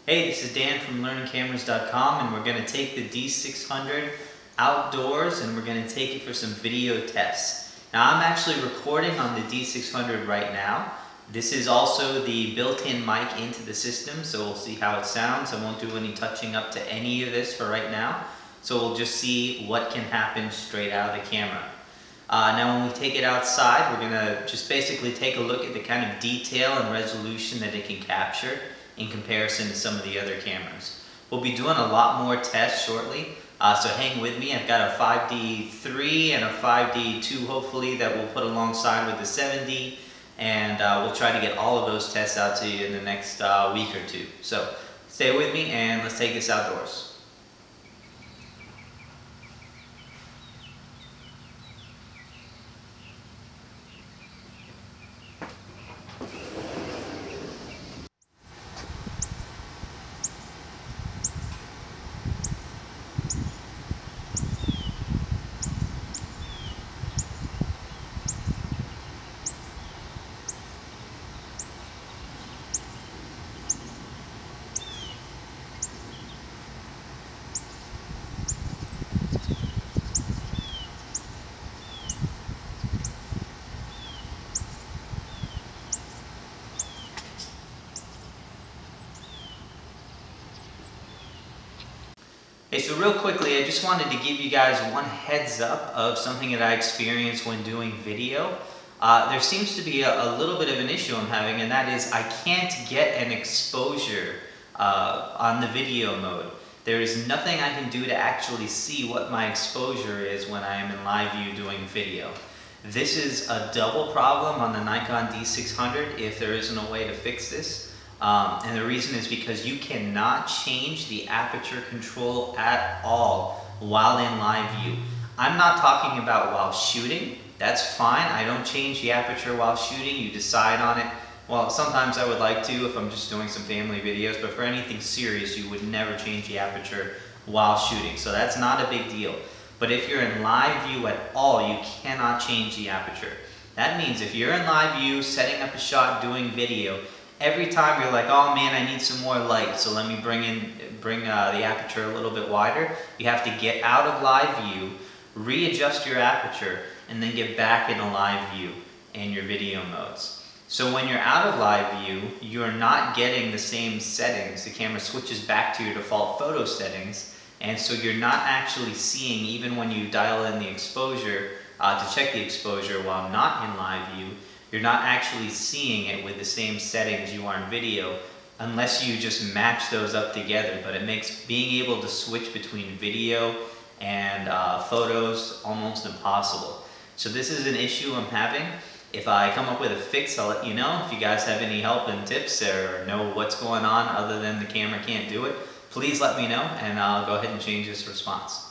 Hey, this is Dan from learningcameras.com, and we're going to take the D600 outdoors and we're going to take it for some video tests. Now, I'm actually recording on the D600 right now. This is also the built-in mic into the system, so we'll see how it sounds. I won't do any touching up to any of this for right now, so we'll just see what can happen straight out of the camera. Now when we take it outside, we're going to just basically take a look at the kind of detail and resolution that it can capture in comparison to some of the other cameras. We'll be doing a lot more tests shortly, so hang with me. I've got a 5D3 and a 5D2 hopefully that we'll put alongside with the 7D, and we'll try to get all of those tests out to you in the next week or two. So stay with me and let's take this outdoors. Hey, so real quickly, I just wanted to give you guys one heads up of something that I experienced when doing video. There seems to be a little bit of an issue I'm having, and that is I can't get an exposure on the video mode. There is nothing I can do to actually see what my exposure is when I am in live view doing video. This is a double problem on the Nikon D600 if there isn't a way to fix this. And the reason is because you cannot change the aperture control at all while in live view. I'm not talking about while shooting. That's fine. I don't change the aperture while shooting. You decide on it. Well, sometimes I would like to if I'm just doing some family videos, but for anything serious, you would never change the aperture while shooting. So that's not a big deal. But if you're in live view at all, you cannot change the aperture. That means if you're in live view, setting up a shot, doing video, every time you're like, oh man, I need some more light, so let me bring the aperture a little bit wider. You have to get out of live view, readjust your aperture, and then get back into live view in your video modes. So when you're out of live view, you're not getting the same settings. The camera switches back to your default photo settings, and so you're not actually seeing, even when you dial in the exposure to check the exposure while not in live view, you're not actually seeing it with the same settings you are in video unless you just match those up together. But it makes being able to switch between video and photos almost impossible. So this is an issue I'm having. If I come up with a fix, I'll let you know. If you guys have any help and tips or know what's going on other than the camera can't do it, please let me know and I'll go ahead and change this response.